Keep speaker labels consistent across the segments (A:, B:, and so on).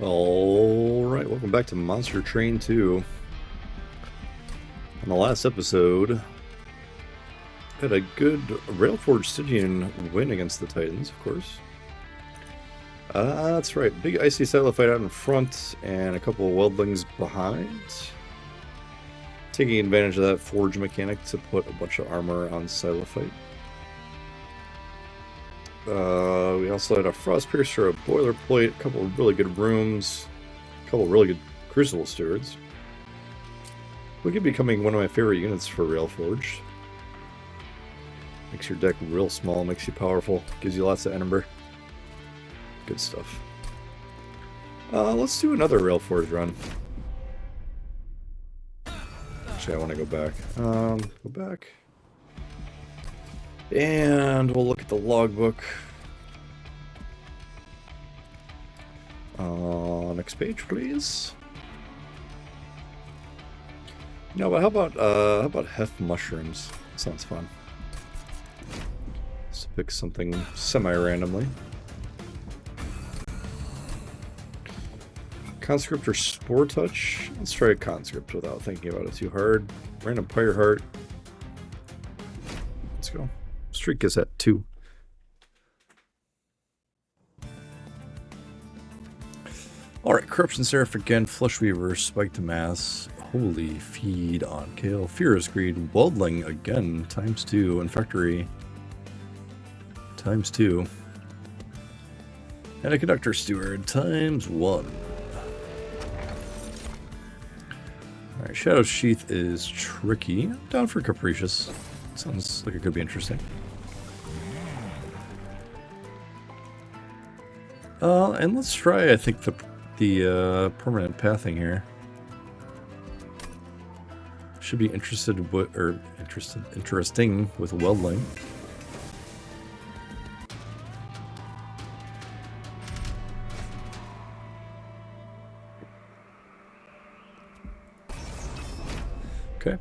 A: Alright, welcome back to Monster Train 2. On the last episode, had a good Railforged Stygian win against the Titans, of course. That's right, big icy silo fight out in front and a couple of Weldlings behind. Taking advantage of that forge mechanic to put a bunch of armor on silo fight. We also had a Frost Piercer, a Boilerplate, a couple of really good rooms, a couple of really good Crucible Stewards. We could be becoming one of my favorite units for Railforged. Makes your deck real small, makes you powerful, gives you lots of Ember. Good stuff. Let's do another Railforged run. Actually, I want to go back. Go back. And we'll look at the logbook. Next page, please. No, but how about heft mushrooms? Sounds fun. Let's pick something semi-randomly. Conscript or Spore Touch? Let's try a Conscript without thinking about it too hard. Random Pyre Heart. Let's go. Streak is at 2. Alright, Corruption Seraph again, Flesh Weaver, Spike to Mass, Holy Feed on Kale, Furious Greed, Weldling again, ×2, Infectory, ×2, and a Conductor Steward, ×1. Alright, Shadow Sheath is tricky. I'm down for Capricious. Sounds like it could be interesting. And let's try, I think, the permanent pathing here. Should be interesting with Weldling. Okay.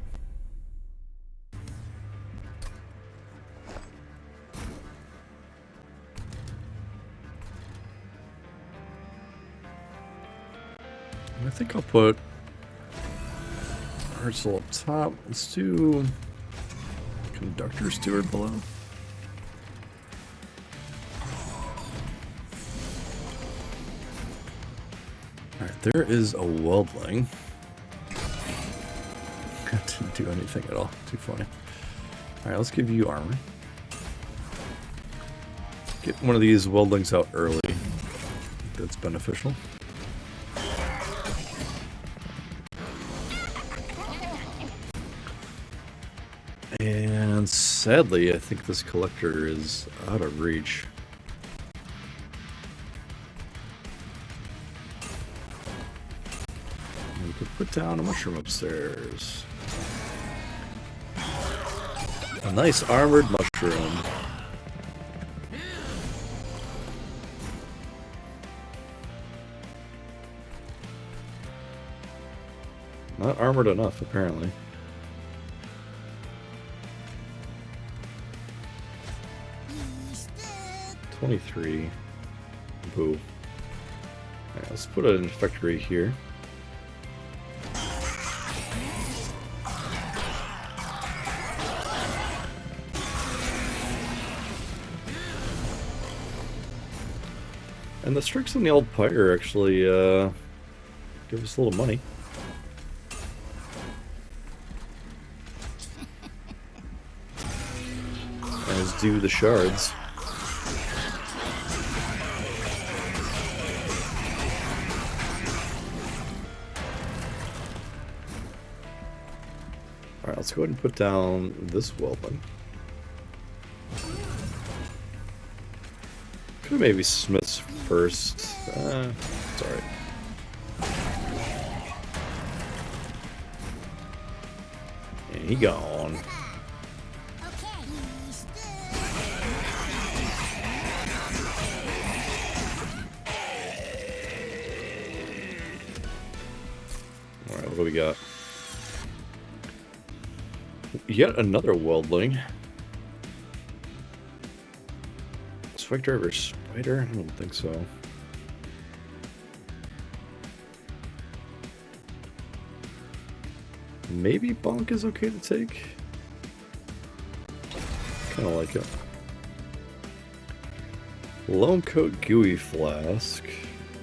A: I think I'll put Herzl up top. Let's do Conductor Steward below. Alright, there is a Weldling. Didn't do anything at all. Too funny. Alright, let's give you armor. Get one of these Weldlings out early. I think that's beneficial. And sadly, I think this collector is out of reach. We could put down a mushroom upstairs. A nice armored mushroom. Not armored enough, apparently. $23. Boo. Alright, let's put an infectory here. And the strikes on the old pyre actually give us a little money. As do the shards. Alright, let's go ahead and put down this Weldling. Could maybe Smith's first. It's alright. And he gone. Alright, what do we got? Yet another Weldling. Spike Driver Spider? I don't think so. Maybe bonk is okay to take. Kind of like it. Lone Coat Gooey Flask.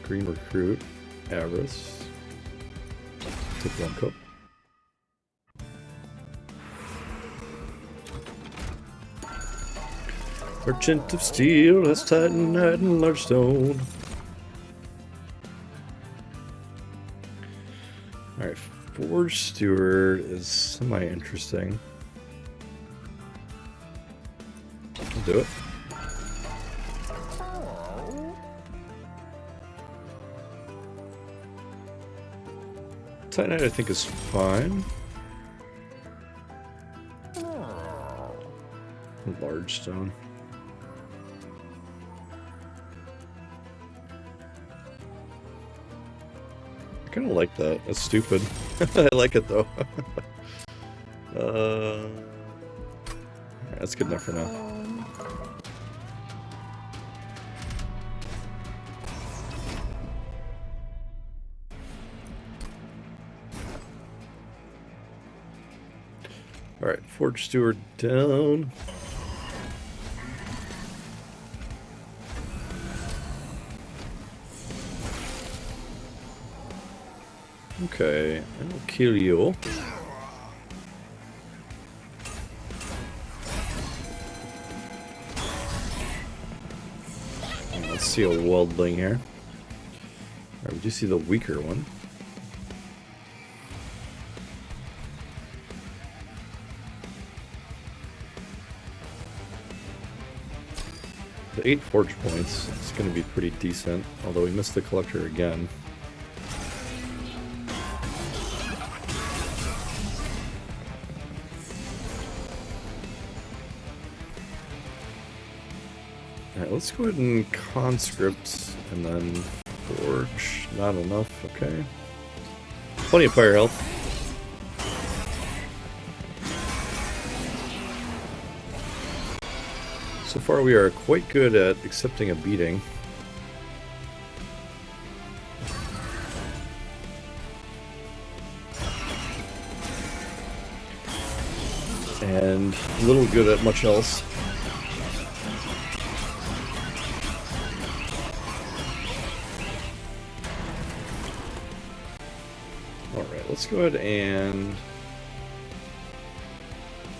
A: Green Recruit. Avarice. Take Lone Coat. Merchant of Steel, that's Titanite and large stone. Alright, Forge Steward is semi-interesting. I'll do it. Titanite I think is fine. Large stone. I kind of like that. That's stupid. I like it though. That's good enough for now. Alright, Forge Steward down. Okay, I'll kill you. Let's see a Weldling here. Alright, we do see the weaker one. The 8 forge points, it's going to be pretty decent, although we missed the collector again. Alright, let's go ahead and conscript and then forge. Not enough, okay. Plenty of fire health. So far we are quite good at accepting a beating. And a little good at much else. Alright, let's go ahead and...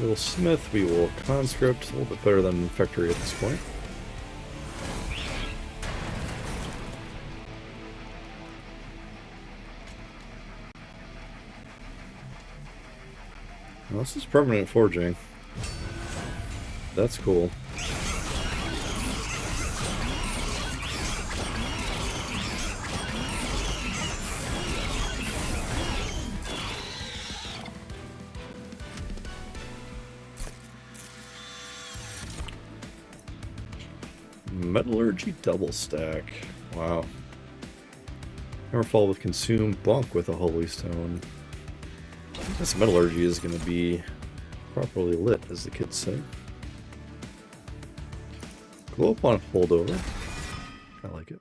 A: we will smith, we will conscript, a little bit better than factory at this point. Well, this is permanent forging. That's cool. Metallurgy double stack. Wow. Hammerfall with consume, bunk with a holy stone. This metallurgy is going to be properly lit, as the kids say. Glow up on holdover. I like it.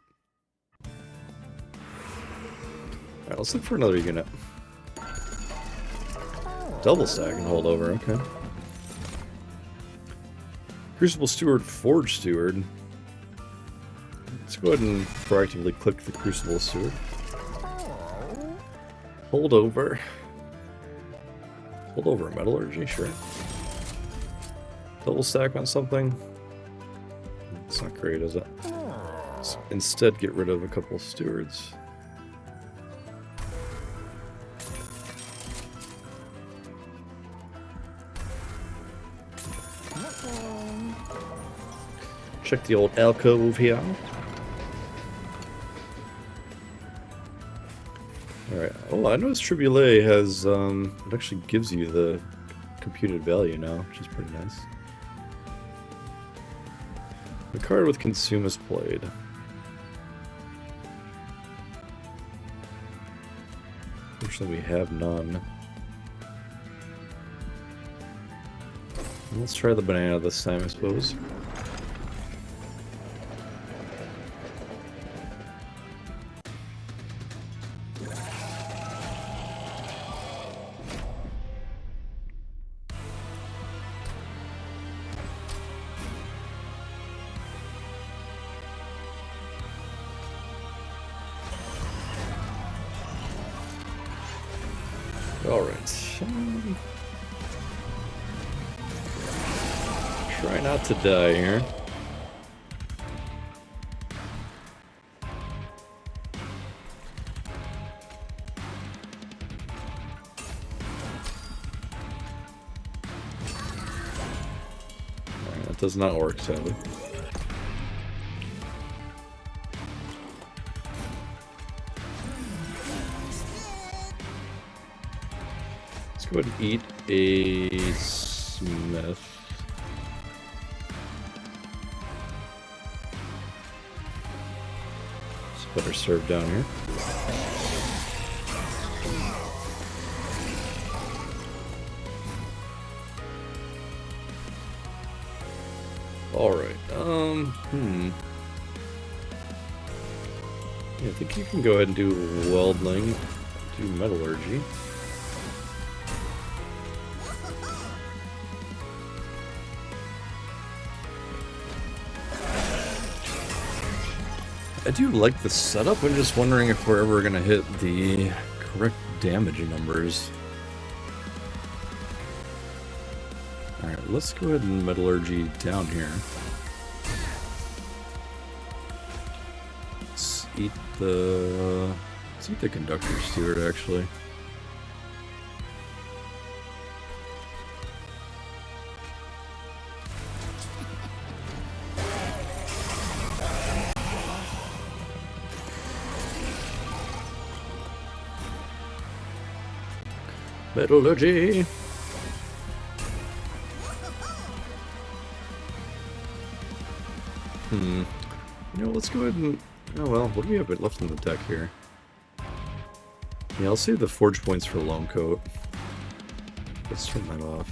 A: Alright, let's look for another unit. Double stack and holdover, okay. Crucible Steward, Forge Steward. Let's go ahead and proactively click the Crucible Steward. Holdover. Holdover metallurgy, sure. Double stack on something. It's not great, is it? Let's instead get rid of a couple of stewards. Check the old alcove here. Alright. Oh, I noticed Triboulet has, it actually gives you the computed value now, which is pretty nice. The card with Consume is played. Unfortunately, we have none. Let's try the banana this time, I suppose. Alright. Try not to die here. Alright, that does not work, sadly. Let's go ahead and eat a smith. Better served down here. Alright, yeah, I think you can go ahead and do welding, do metallurgy. I do like the setup. I'm just wondering if we're ever going to hit the correct damage numbers. Alright, let's go ahead and metallurgy down here. Let's eat the conductor steward, actually. Metallurgy! You know, let's go ahead and... Oh well, what do we have left on the deck here? Yeah, I'll save the forge points for Lone Coat. Let's turn that off.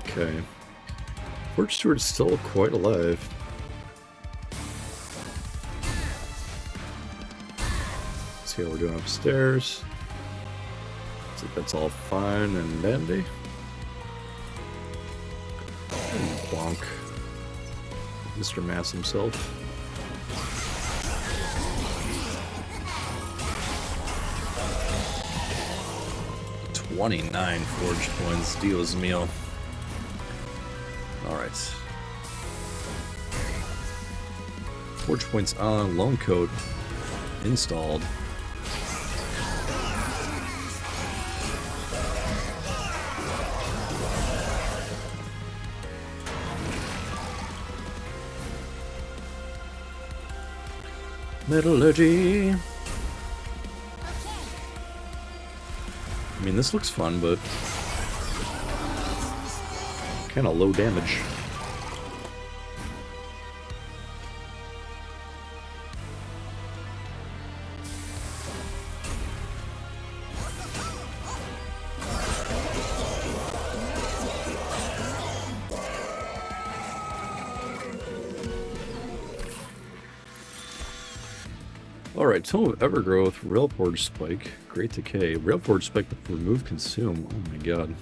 A: Okay. Forge Steward's still quite alive. Let's see how we're doing upstairs. Looks like that's all fine and dandy. And bonk. Mr. Mass himself. $29 forge points. Dios mío. Alright. Forge points on, Lone Coat installed. Metallurgy. I mean, this looks fun, but kind of low damage. Alright, Tome of Evergrowth, Railforged Spike, Great Decay, Railforged Spike with Remove Consume, oh my god.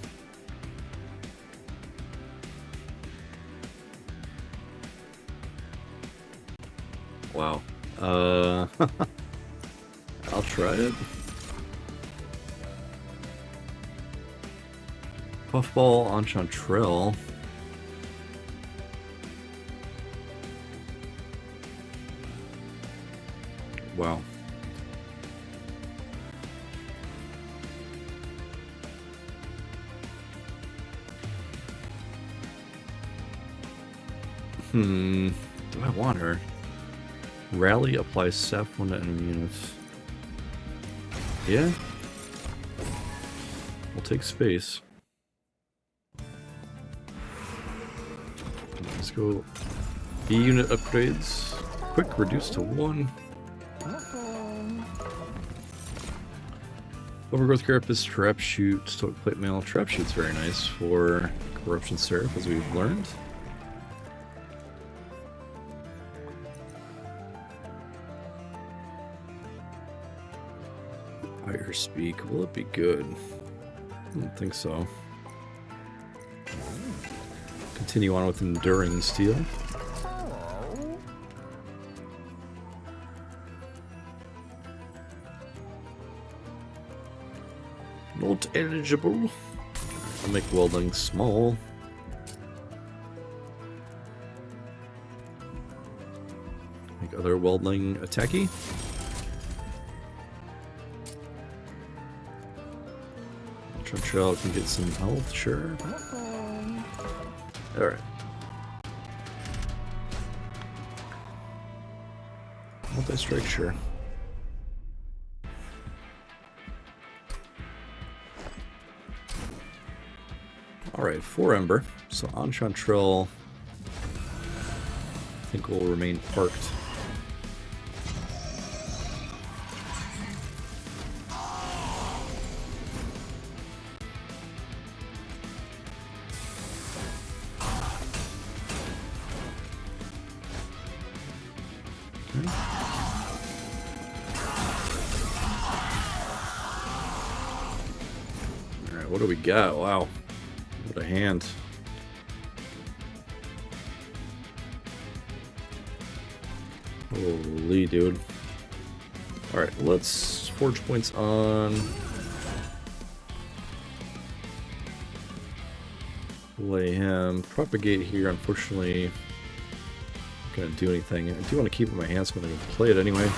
A: Wow. I'll try it. Puffball, Enchantrell. Wow. Do I want her? Rally applies sap one to enemy units. Yeah. We'll take space. Let's go. E unit upgrades. Quick reduce to 1. Overgrowth Carapace, Trap Shoot, Stoic Plate Mail. Trap Shoot's very nice for Corruption Seraph, as we've learned. Fire Speak, will it be good? I don't think so. continue on with enduring steel. Not eligible. I'll make welding small. Make other welding attacky. Trell can get some health, sure. Alright. Multi-strike, sure. Alright, 4 Ember. So Enchantrell, I think, will remain parked. Alright, what do we got? Wow. What a hand. Holy dude. Alright, let's forge points on. Lay him. Propagate here, unfortunately. Not gonna do anything. I do want to keep it in my hands when I can play it anyway.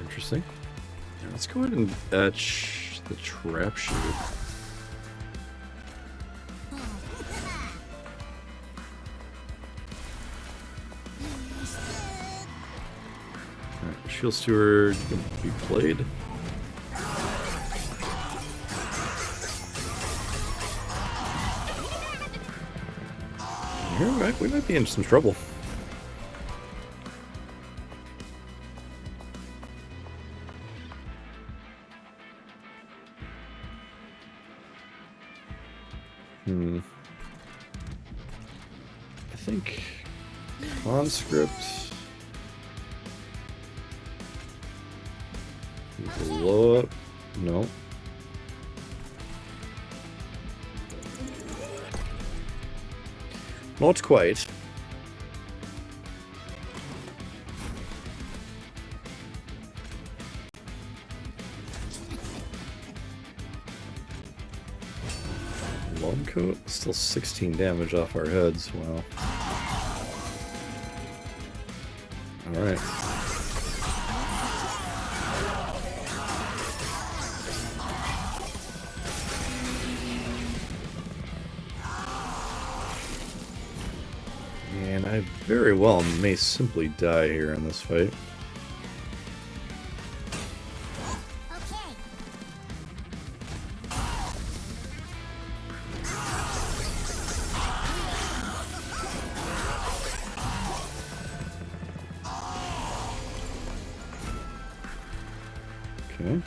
A: Interesting. Yeah, let's go ahead and etch the trap shoot. Alright, Shield Steward can be played. Here we might be in some trouble. I think conscript blow up. No. Not quite. Long coat, still 16 damage off our heads. Wow. All right. And I very well may simply die here in this fight. Okay.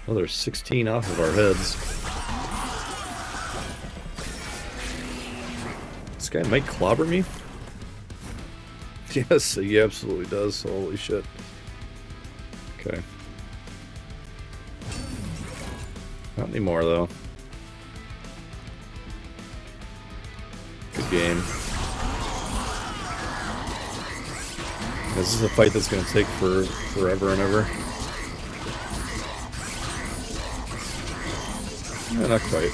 A: Well, there's 16 off of our heads. This guy might clobber me. Yes, he absolutely does. Holy shit. Okay. Not anymore, though. Good game. This is a fight that's going to take forever and ever. Yeah, not quite.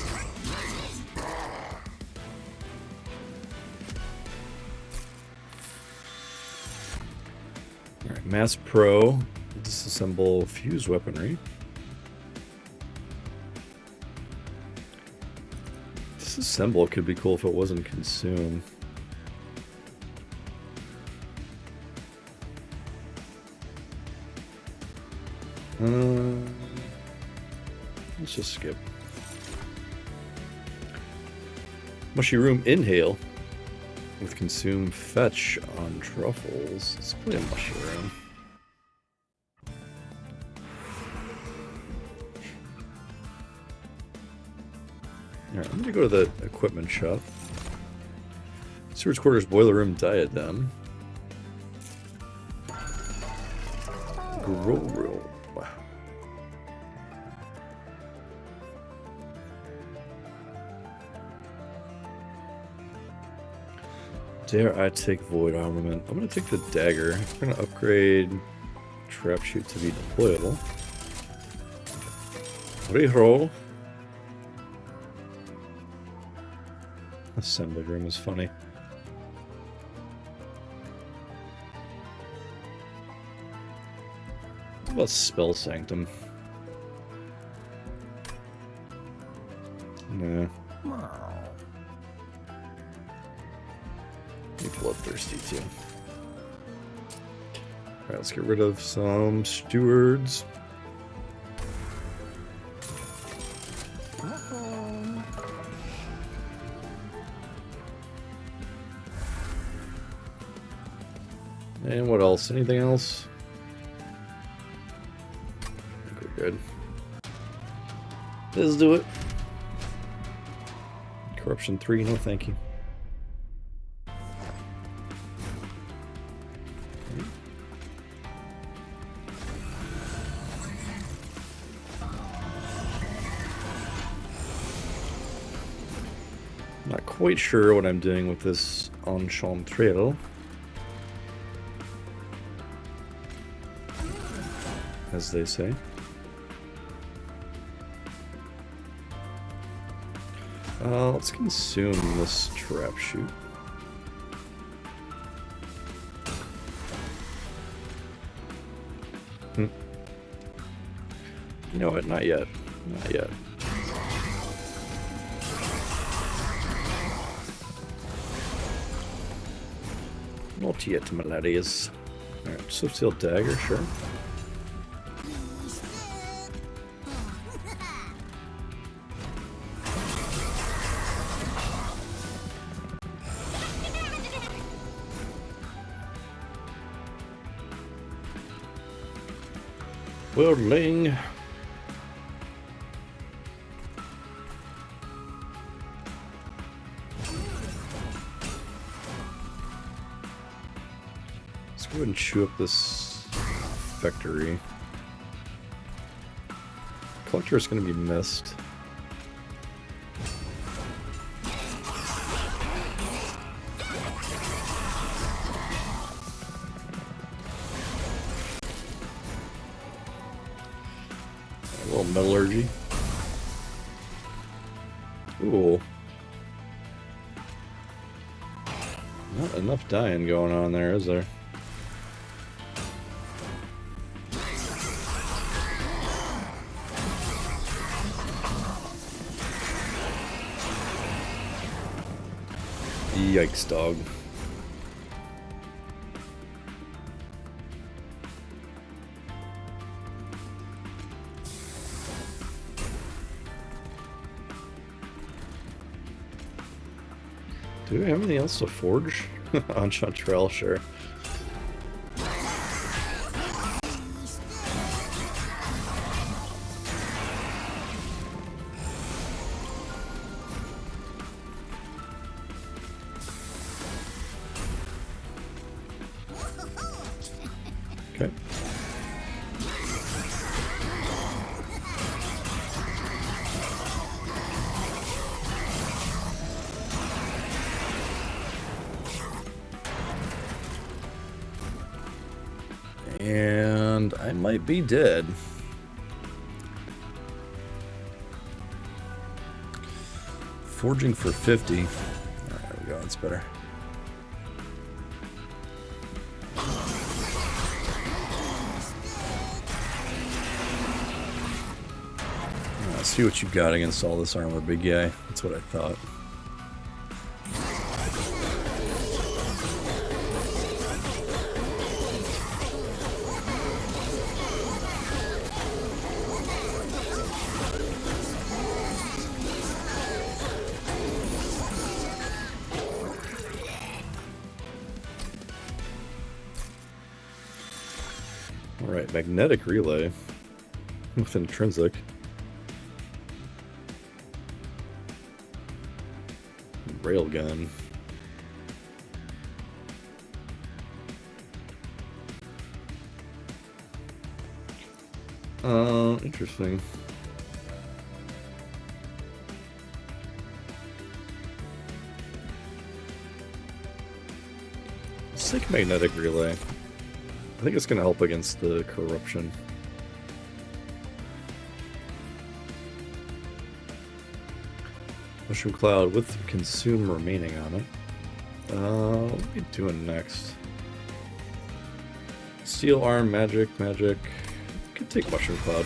A: Alright, Mass Pro. Disassemble fused weaponry. Disassemble could be cool if it wasn't consume. Let's just skip. Mushy Room Inhale with Consume Fetch on Truffles. Let's play a Mushy Room. Alright, I'm gonna go to the equipment shop. Stewards Quarters Boiler Room Diadem. Grow Room. Dare I take Void Armament? I'm gonna take the Dagger. I'm gonna upgrade Trap Shoot to be deployable. Reroll. Assembly Room is funny. What about Spell Sanctum? Nah. Be bloodthirsty too. Alright, let's get rid of some stewards. And what else? Anything else? I think we're good. Let's do it. Corruption 3, no thank you. Not quite sure what I'm doing with this Enchantrell, as they say. Let's consume this Trap Shoot. You know what? Not yet. Not yet. Not yet, my laddies. Alright, Swiftsteel Dagger, sure. Weldling. Let's go ahead and chew up this factory. Collector is going to be missed. A little metallurgy. Ooh. Not enough dying going on there, is there? Yikes, dog. Do we have anything else to forge? On Chantrell, sure. Okay. And I might be dead. Forging for 50. There we go, that's better. Let's see what you got against all this armor, big guy. That's what I thought. Alright, magnetic relay with intrinsic. Railgun. Interesting. Let's take magnetic relay. I think it's going to help against the corruption. Mushroom cloud with consume remaining on it. What are we doing next? Steel arm, magic. Could take mushroom cloud.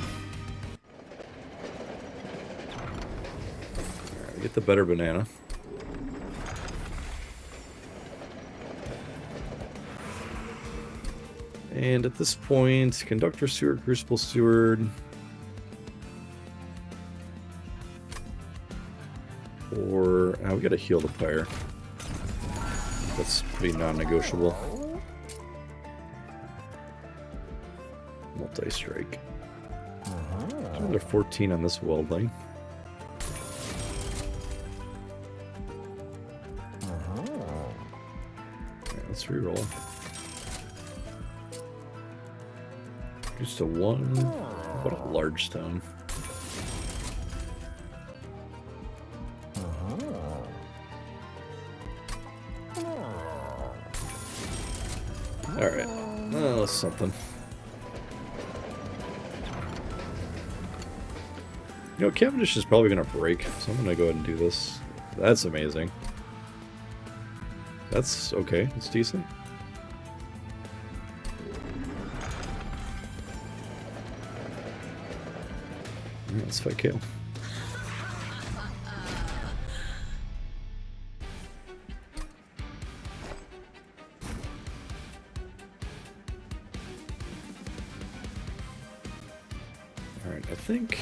A: Alright, get the better banana. And at this point, conductor steward, crucible steward. Or we gotta heal the pyre. That's pretty non-negotiable. Multi-strike. Another 14 on this weldling. Alright, let's reroll. Just a 1. What a large stone. Alright. Oh, that's something. You know, Cavendish is probably going to break, so I'm going to go ahead and do this. That's amazing. That's okay. It's decent. Alright, let's fight Kale. Alright, I think...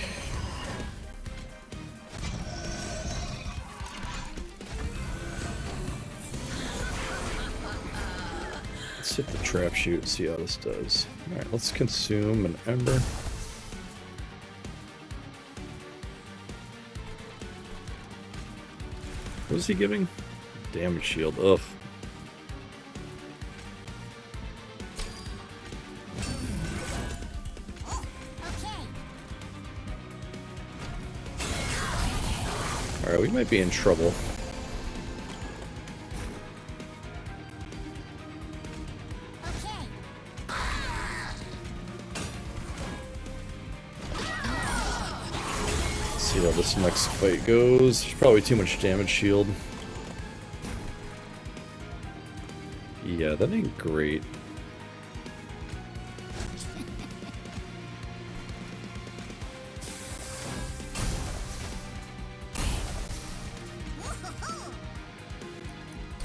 A: let's hit the trap shoot and see how this does. Alright, let's consume an ember. What is he giving? Damage shield. Ugh. Alright, we might be in trouble. Let's see how this next fight goes. There's probably too much damage shield. Yeah, that ain't great.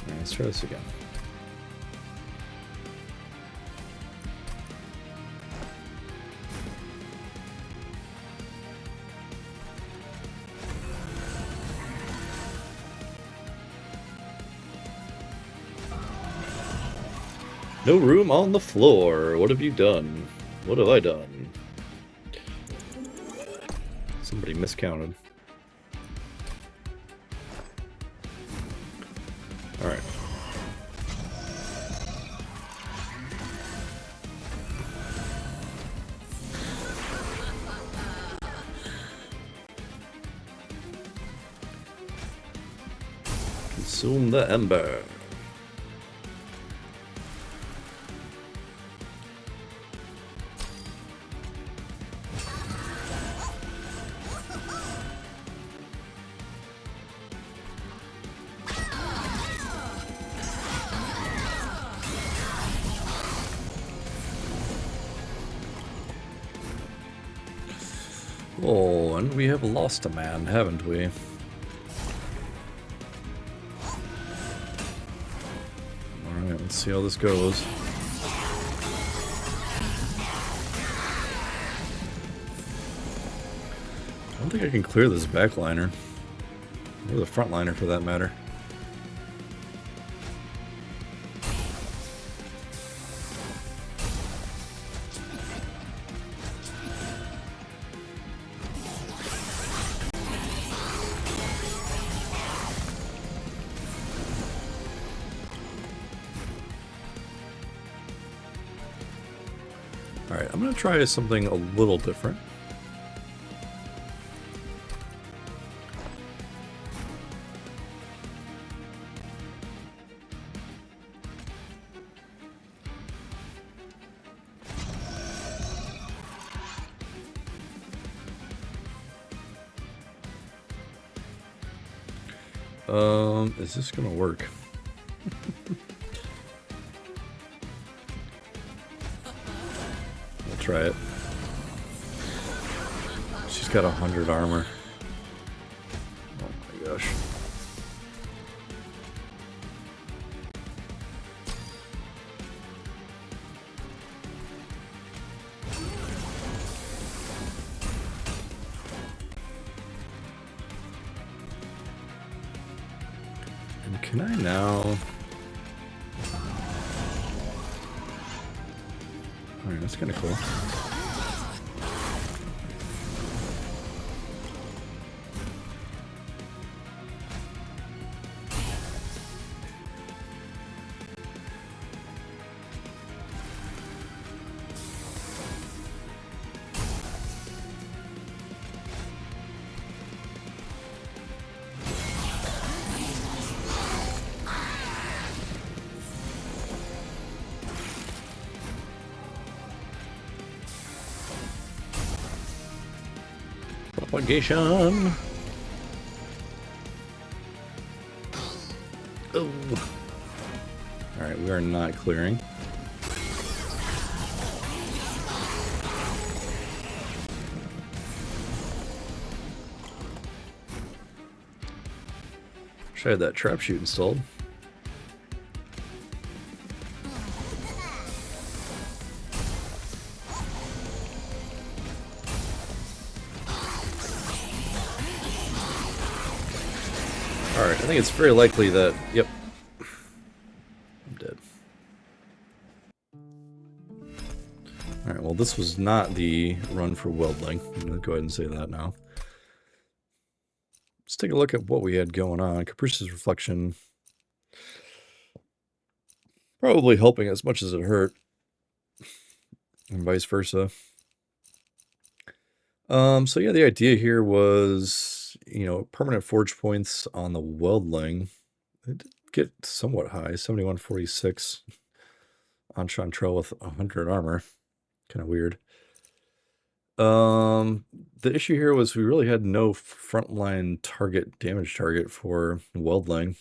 A: Alright, let's try this again. No room on the floor. What have you done? What have I done? Somebody miscounted. Alright. Consume the ember. Oh, and we have lost a man, haven't we? Alright, let's see how this goes. I don't think I can clear this backliner. Or the frontliner for that matter. Alright, I'm going to try something a little different. Is this gonna work? I'll try it. She's got 100 armor. Oh my gosh. And can I now... Alright, that's kind of cool. Propagation. Oh. Alright, we are not clearing. Wish I had that trap chute installed. Alright, I think it's very likely that... Yep. I'm dead. Alright, well this was not the run for Weldling. I'm going to go ahead and say that now. Let's take a look at what we had going on. Caprice's Reflection. Probably helping as much as it hurt. And vice versa. So yeah, the idea here was, you know, permanent forge points on the Weldling. It did get somewhat high, 7146 on Chantrell with 100 armor. Kind of weird. The issue here was we really had no frontline target, damage target for Weldling.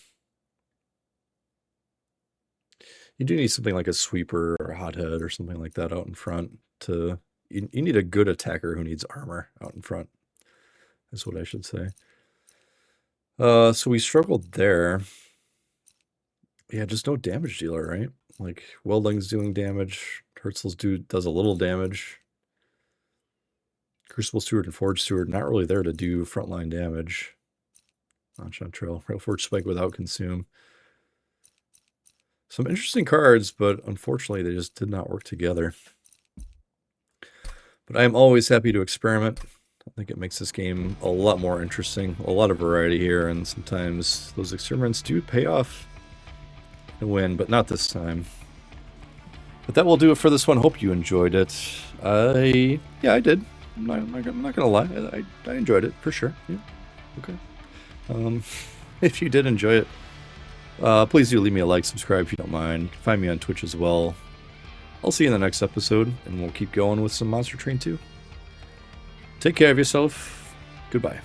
A: You do need something like a sweeper or a hothead or something like that out in front to... You need a good attacker who needs armor out in front. That's what I should say. So we struggled there. Yeah, just no damage dealer, right? Like, Weldling's doing damage. Herzl's does a little damage. Crucible Steward and Forge Steward not really there to do frontline damage. On Chantrell. Railforged Spike without Consume. Some interesting cards, but unfortunately they just did not work together. But I am always happy to experiment. I think it makes this game a lot more interesting. A lot of variety here, and sometimes those experiments do pay off and win, but not this time. But that will do it for this one. Hope you enjoyed it. Yeah, I did. I'm not gonna lie. I enjoyed it for sure. Yeah. Okay. If you did enjoy it, please do leave me a like, subscribe if you don't mind. Find me on Twitch as well. I'll see you in the next episode, and we'll keep going with some Monster Train 2. Take care of yourself. Goodbye.